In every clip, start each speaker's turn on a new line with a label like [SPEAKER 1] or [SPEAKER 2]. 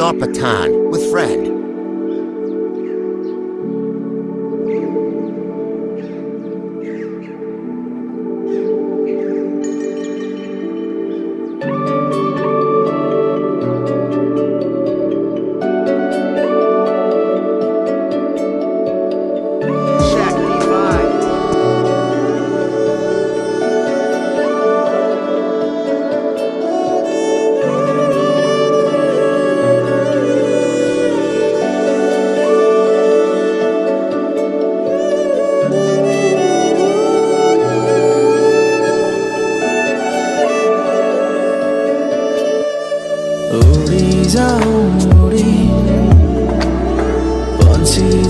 [SPEAKER 1] Dhorpatan with friend.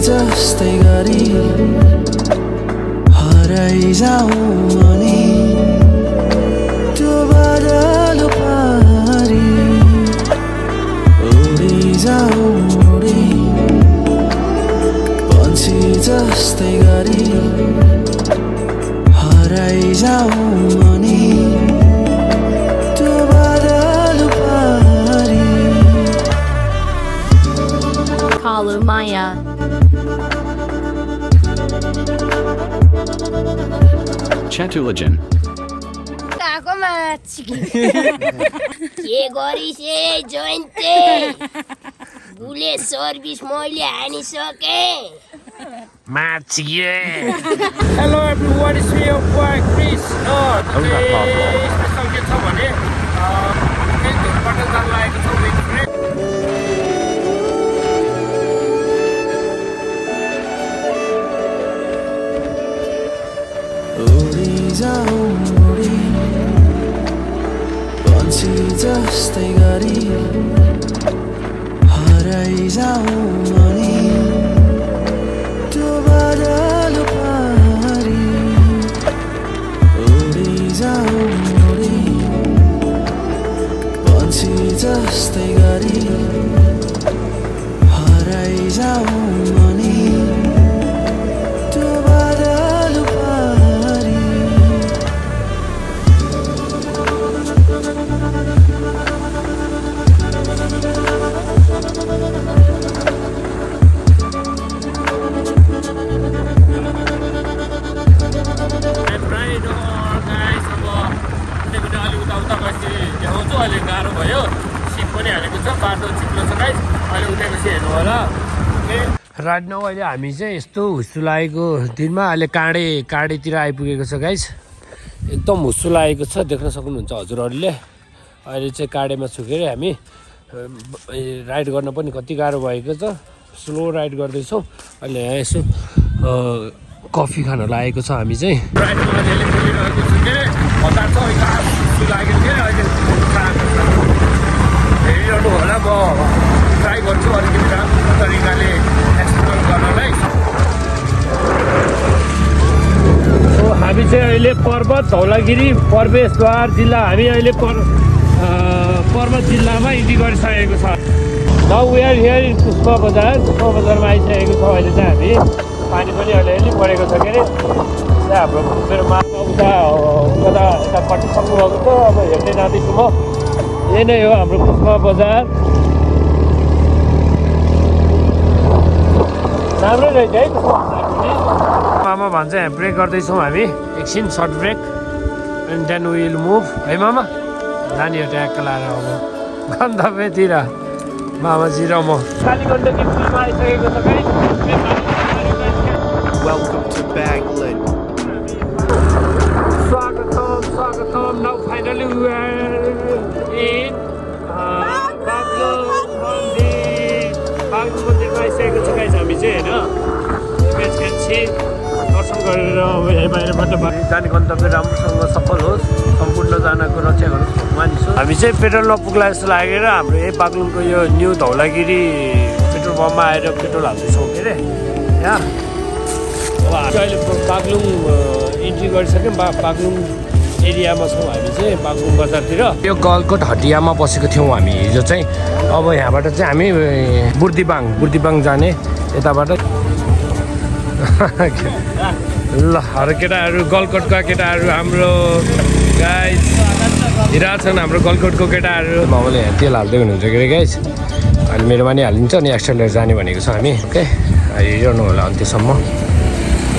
[SPEAKER 2] जस्तै गरी हराइजाऊ अनि त्यो बादल पारी उडिजाऊ उडी पन्छी जस्तै गरी हराइजाऊ अनि त्यो बादल पारी
[SPEAKER 3] Kalu Maya.
[SPEAKER 4] Chatulajan.
[SPEAKER 5] Kako machi. Ke गरिसे जोइन्टे बुले सर्भिस मैले हानिसके
[SPEAKER 6] Machi.
[SPEAKER 7] Hello everyone, it's me your boy Chris. Today special के छ भने Dhorpatan लागेको छ विथ फ्रेन्ड
[SPEAKER 2] उडिजाऊ उडी पन्छी जस्तै गरी हराइजाऊ अनि त्यो बादल पारी उडिजाऊ उडी पन्छी जस्तै गरी हराइजाऊ अनि त्यो बादल पारी
[SPEAKER 7] अहिले गाह्रो भयो सिप पनि हालेको छ बाटो चिप्लो छ गाइस अहिले उठेपछि हेर्नु होला
[SPEAKER 6] राइट नाउ अहिले हामी चाहिँ यस्तो हुस्सु लागेको दिनमा अहिले काँडेतिर आइपुगेको छ गाइस एकदम हुस्सु लागेको छ देख्न सक्नुहुन्छ हजुरहरूले अहिले चाहिँ काँडेमा छुकेर हामी राइड गर्न पनि कति गाह्रो भएको छ स्लो राइड गर्दैछौँ अहिले यहाँ यसो कफी खान लागेको छ हामी चाहिँ
[SPEAKER 7] राइडमा अहिले बोलिरहेको छु के हतार छ लागेको थियो अहिले हेरिरहनु होला म ट्राई गर्छु अलिकति राम्रो तरिकाले एक्सप्लोर गर्नलाई
[SPEAKER 6] हामी चाहिँ अहिले पर्वत धौलागिरी प्रवेशद्वार जिल्ला हामी अहिले पर्वत जिल्लामा इन्ट्री गरिसकेको छ now we are here in Pushpa बजारमा आइसकेको छ अहिले चाहिँ हामी पानी पनि अलिअलि परेको छ के अरे हाम्रो मेरो मामा उता यतापट्टि सक्नुभएको छ अब हेर्दै जाँदैछु म यही नै हो हाम्रो पुष्पा बजार राम्रै रहेछ है मामा भन्छ यहाँ ब्रेक गर्दैछौँ हामी एकछिन short break and then will move है मामा जाने हो ट्याक्क लाएर अब गन्तव्यतिर मामाजी र म कालीगण्डकी पुलमा आइसकेको छ guys
[SPEAKER 1] Welcome to Baglung.
[SPEAKER 6] Swagatam. Now finally we are in Baglung मन्दिरमा आइसकेको छ गाइस हामी चाहिँ होइन मान्छे दर्शन गरेर अब यही बाहिरबाट जाने गन्तव्य राम्रोसँग सफल होस् सम्पूर्ण जनाको रक्षा गरोस् मानिस हामी चाहिँ पेट्रोल नपुग्ला जस्तो लागेर हाम्रो यही बागलुङको यो न्यू धौलागिरी पेट्रोल पम्पमा आएर पेट्रोल हाल्दैछौँ के अरे यहाँ अब अहिले बागलुङ इन्ट्री गरिसक्यौँ बागलुङ एरियामा छौँ हामी चाहिँ बागलुङ बजारतिर यो गलकोट हटियामा बसेको थियौँ हामी हिजो चाहिँ अब यहाँबाट चाहिँ हामी बुर्दिबाङ जाने यताबाट ल अरू केटाहरू गलकोटका केटाहरू हाम्रो गाइस हिँडिरहेको छन् हाम्रो गलकोटको केटाहरू मामाले तेल हाल्दै हुनुहुन्छ के अरे गाइस अहिले मेरोमा नि हालिन्छ अनि एक्सटेन्डर जाने भनेको छ हामी ओके हेरिरहनु होला अन्त्यसम्म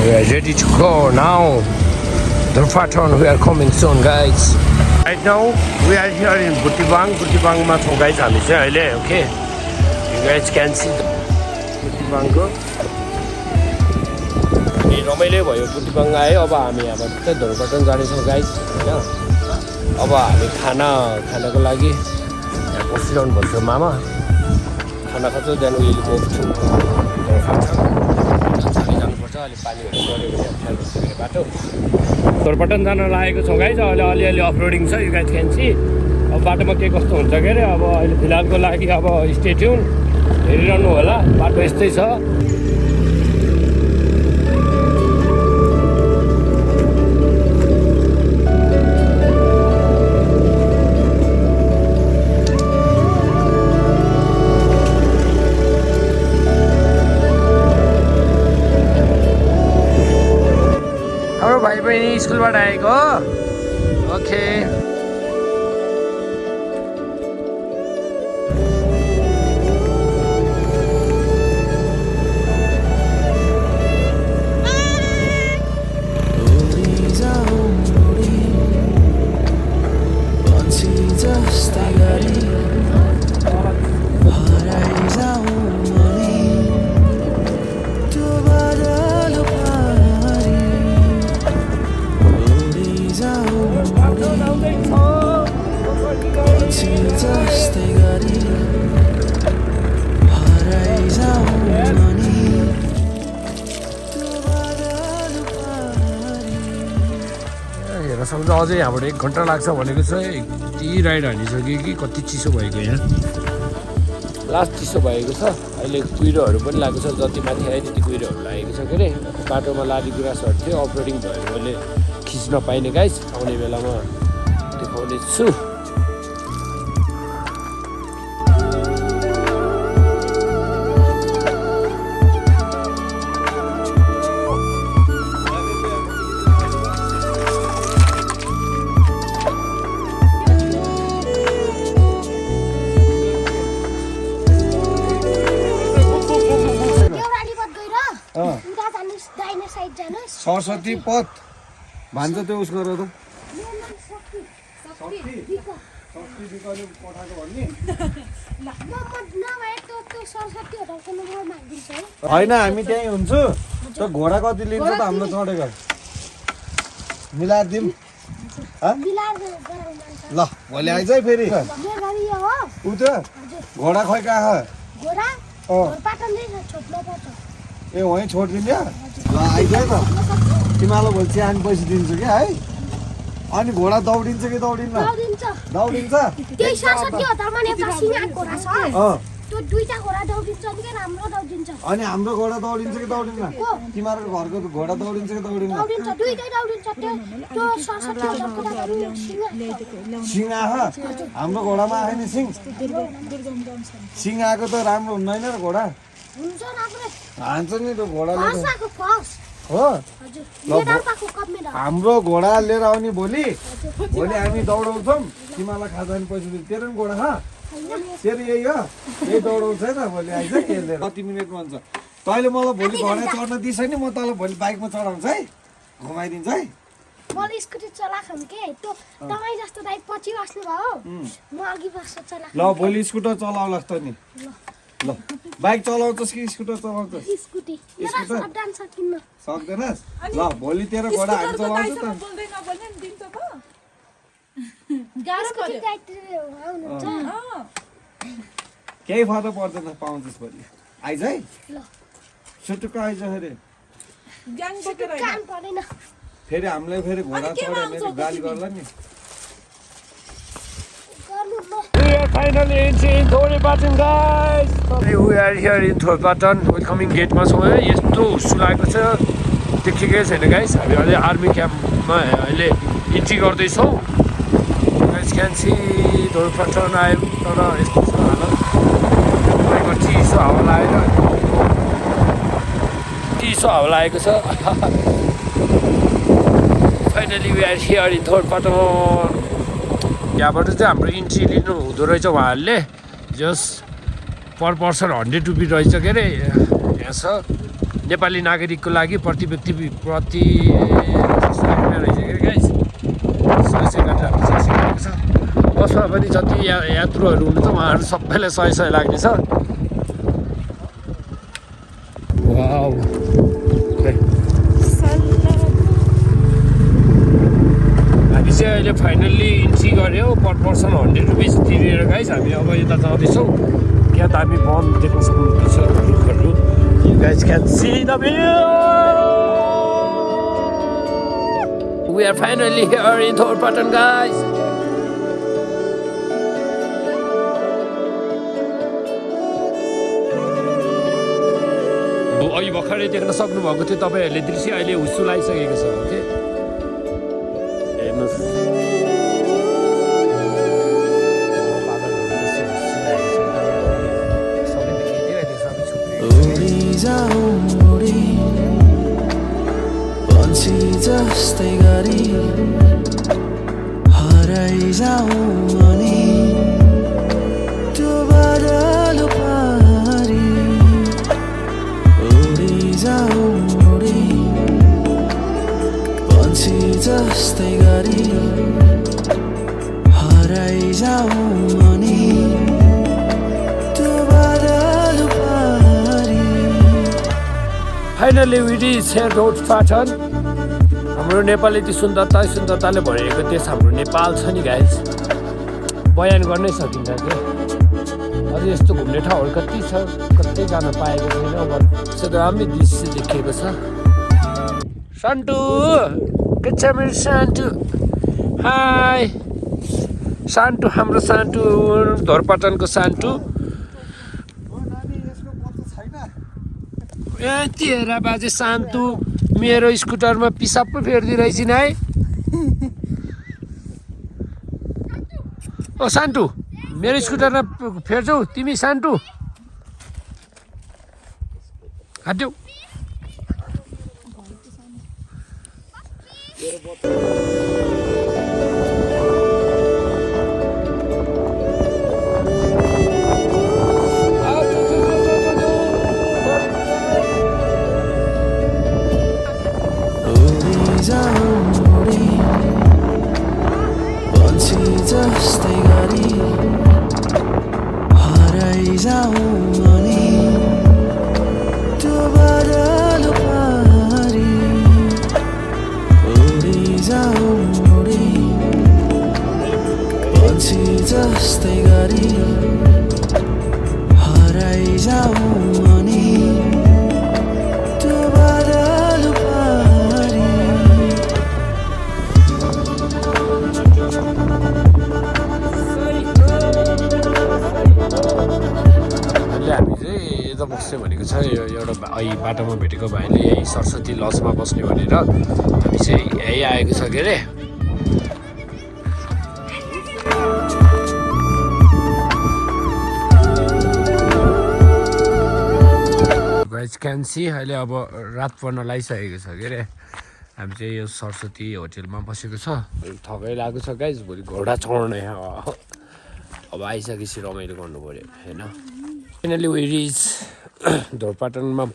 [SPEAKER 6] We are ready to go now. Dhorpatan, we are coming soon, guys. Right now, we are here in Butibang. Butibangमा छौँ guys हामी चाहिँ अहिले okay. You guys can see Butibangको अनि रमाइलो भयो बुटिबाङ आयो अब हामी यहाँबाट चाहिँ धोरपाटन जानेछौँ गाइस हैन अब हामी खानाको लागि यहाँ बसिरहनु पर्छ मामा खाना खान्छ देन उहिले गउँछौँ जानुपर्छ अलि पानीहरू पऱ्यो भने बाटो धोरपाटन जान लागेको छौँ गाइस अहिले अलिअलि अफरोडिङ छ यु गाइस क्यान सी अब बाटोमा के कस्तो हुन्छ के अरे अब अहिले फिलहालको लागि अब स्टे ट्युन हेरिरहनु होला बाटो यस्तै छ भाइ बहिनी स्कुलबाट आएको ओके सम्झ अझै यहाँबाट 1 घन्टा लाग्छ भनेको छ यति राइड हालिसक्यो कि कति चिसो भएको यहाँ लास्ट चिसो भएको छ अहिले कुहिरोहरू पनि लागेको छ जति माथि आयो त्यति कुहिरोहरू लागेको छ के अरे बाटोमा लाली गुराँसहरू थियो अपरेटिङ भयो मैले खिच्न पाइने गाइस आउने बेलामा देखाउने छु
[SPEAKER 8] सरस्वती पथ भन्छ त्यो उस गरेर त होइन हामी त्यहीँ हुन्छु त्यो घोडा कति लिन्छ त हाम्रो चढेको मिलाएर दिउँ ल भोलि आइज है फेरि उ त्यो घोडा खै कहाँ ए वहीँ छोडिदिने ल आइज है त तिमीलाई भोलि चिहान पैसा दिन्छु क्या है अनि घोडा दौडिन्छ कि दौडिन्न दौडिन्छ अनि हाम्रो घोडा दौडिन्छ कि दौडिन्न तिमीहरूको घरको घोडा दौडिन्छ कि दौडिन्न सिङ आह हाम्रो घोडामा आएन सिङ सिङ आएको त राम्रो हुँदैन र घोडा हान्छ नि त्यो घोडाले हो हाम्रो घोडा लिएर आउने भोलि हामी दौडाउँछौँ तिमीलाई खाजा नि पैसा दिन्छ तेरो नि घोडा छ तेरो यही हो यही दौडाउँछ है त भोलि आइज लिएर कति मिनटमा हुन्छ तैँले मलाई भोलि घोडा चढ्न दिइस नि म तँलाई भोलि बाइकमा चढाउँछ है घुमाइदिन्छ है ल भोलि स्कुटर चलाउलास् त नि ल बाइक चलाउँछस् कि स्कुटर चलाउँछस् सक्दैनस् ल भोलि तेरो घोडा हामी चलाउँछ त केही फरक पर्दैन पाउँछस् भोलि आइज है सुटुक्क आइज फेरि हामीलाई फेरि घोडा चढ्यो भने गाली गर्ला नि We are finally in Dhorpatan, guys. We are here in Dhorpatan. Welcoming gate मा छौँ है यस्तो हुस्सु लागेको छ देखिकै छैन गाइस हामी अहिले आर्मी क्याम्पमा अहिले इन्ट्री गर्दैछौँ गाइस क्यान सी धोरपाटन आयो तर यस्तो छ हालत चिसो हावा लागेर चिसो हावा लागेको छ finally we are here in Dhorpatan यहाँबाट चाहिँ हाम्रो इन्ट्री लिनु हुँदो रहेछ उहाँहरूले जस्ट पर पर्सन 100 रुपियाँ रहेछ के अरे यहाँ छ नेपाली नागरिकको लागि प्रति व्यक्ति प्रति रहेछ के गाइस 100 गरेर हामी चाहिँ सिकाएको छ बसमा पनि जति यात्रुहरू हुनुहुन्छ उहाँहरू सबैलाई 100 लाग्नेछ वाउ हामी चाहिँ अहिले फाइनल्ली इन्ट्री गऱ्यौँ पर पर्सन 100 रुपियाँ तिरेर गाइस हामी अब यता जाँदैछौँ क्या दामी वन देख्न सक्नुहुन्छ रुखहरू You guys can see the view. We are finally here in Dhorpatan, guys. अहिले भर्खरै देख्न सक्नुभएको थियो तपाईँहरूले दृश्य अहिले हुसुलाइसकेको छ ओके हेर्नुहोस्
[SPEAKER 2] पंछी जस्तै गरी हराइजाउँ अनि त्यो बादल पारी उडिजाउँ उडी पंछी जस्तै गरी हराइजाउँ अनि त्यो बादल पारी
[SPEAKER 8] फाइनली वी रिच Dhorpatan हाम्रो नेपाल यति सुन्दरताले भरिएको देश हाम्रो नेपाल छ नि गाइस बयान गर्नै सकिन्छ के अझ यस्तो घुम्ने ठाउँहरू कति छ कतै जान पाएको छैन अब यस्तो राम्रो दृश्य देखिएको छ सान्टु के छ मेरो सान्टु हाई सान्टु हाम्रो सान्टु Dhorpatanको सान्टु तेरा बाजे सान्तु मेरो स्कुटरमा पिसाब पो फेर्दिरहेछ नि है ओ सान्तु मेरो स्कुटरमा फेर्छौ तिमी सान्तु हट्यौ
[SPEAKER 2] जस्तै गरी हराइजाउँ अनि त्यो बादल पारी उडिजाउँ उडी पंछी जस्तै गरी हराइजाउँ अनि त्यो बादल पारी
[SPEAKER 8] हामी चाहिँ यता बस्ने भनेको छ एउटा अहिले बाटोमा भेटेको भाइले यही सरस्वती लजमा बस्ने भनेर हामी चाहिँ यही आएको छ के अरे गाइस क्यान सी अहिले अब रात पर्न लागिसकेको छ के अरे हामी चाहिँ यो सरस्वती होटेलमा बसेको छ थकै लागेको छ गाइस भोलि घोडा चढ्ने अब आइसकेपछि रमाइलो गर्नु पऱ्यो होइन फाइनली वी रिच Dhorpatanमा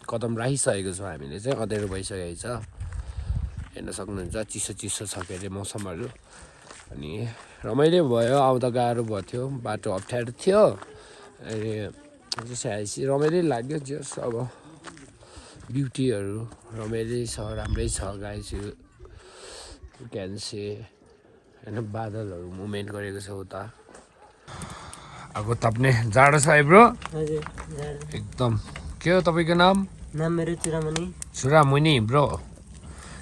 [SPEAKER 8] कदम राखिसकेको छ हामीले चाहिँ अँध्यारो भइसकेको छ हेर्न सक्नुहुन्छ चिसो चिसो छ के अरे मौसमहरू अनि रमाइलो भयो आउँदा गाह्रो भएको थियो बाटो अप्ठ्यारो थियो अनि त्यसै आएपछि रमाइलो लाग्यो जस अब ब्युटीहरू रमाइलो छ राम्रै छ गाइस यु क्यान से होइन बादलहरू मुभमेन्ट गरेको छ उता आगो ताप्ने जाडो छ है ब्रो
[SPEAKER 9] हजुर
[SPEAKER 8] एकदम के हो तपाईँको नाम
[SPEAKER 9] मेरो
[SPEAKER 8] चुरामुनि ब्रो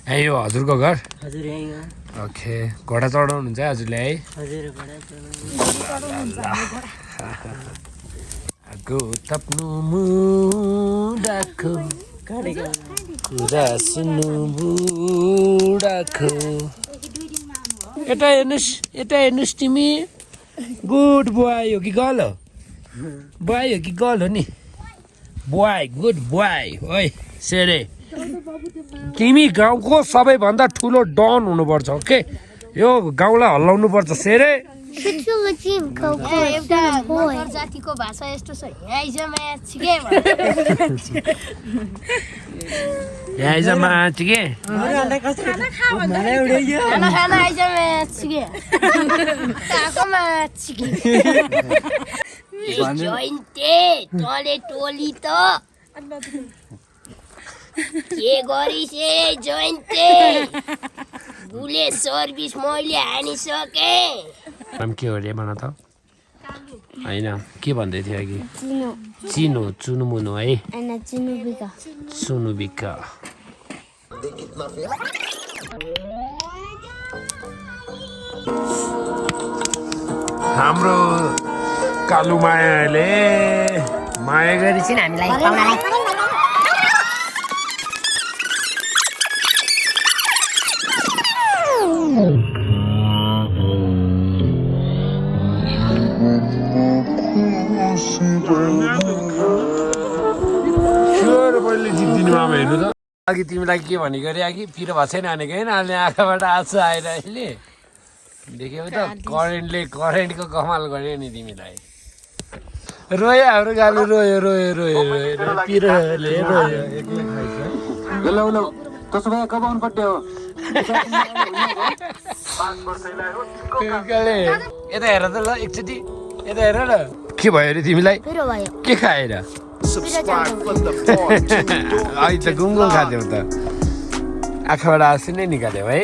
[SPEAKER 8] यहाँ यो हजुरको घर
[SPEAKER 9] हजुर यही हो
[SPEAKER 8] ओके घोडा चढाउनुहुन्छ है हजुरले है
[SPEAKER 9] हजुर
[SPEAKER 8] आगो ताप्नु मुडाको कुरा सुन्नु बुढाको यता हेर्नुहोस् तिमी गुड बोय हो कि गर्ल हो बोय हो कि गर्ल हो नि बोय गुड बोय ओइ सेरे तिमी गाउँको सबैभन्दा ठुलो डन हुनुपर्छ ओके यो गाउँलाई हल्लाउनु पर्छ सेरे
[SPEAKER 5] एउटा मगर जातिको भाषा यस्तो छ ह्याइजमा छिके
[SPEAKER 6] ह्याइजमा छिके
[SPEAKER 5] खाना खाना आइजमा छिके ताकोमा छिके जोइन्टे तले टोली त के गरिस् ए जोइन्टे बुले सर्भिस मैले हानिसकेँ
[SPEAKER 6] नाम के हो रे भन त होइन के भन्दै थियो अघि चिनो चुनुमुनु है सुनुबिका हाम्रो कालु मायाले माया गरिसिन् हामीलाई पाउनालाई अघि तिमीलाई के भनेको अरे अघि पिरो भएको छैन भनेको होइन अहिले आँखाबाट आँसु आएर अहिले देख्यौ त करेन्टको कमाल गर्यो नि तिमीलाई रोयो हाम्रो गालु रोयो रोयो रोयो रोयो पिरोले रोयो यता हेर त ल एकचोटि यता हेर न के भयो अरे तिमीलाई के खाएर अहिले त गुङगुङ खाँदैौ त आँखाबाट आँसु नै निकाल्यौ है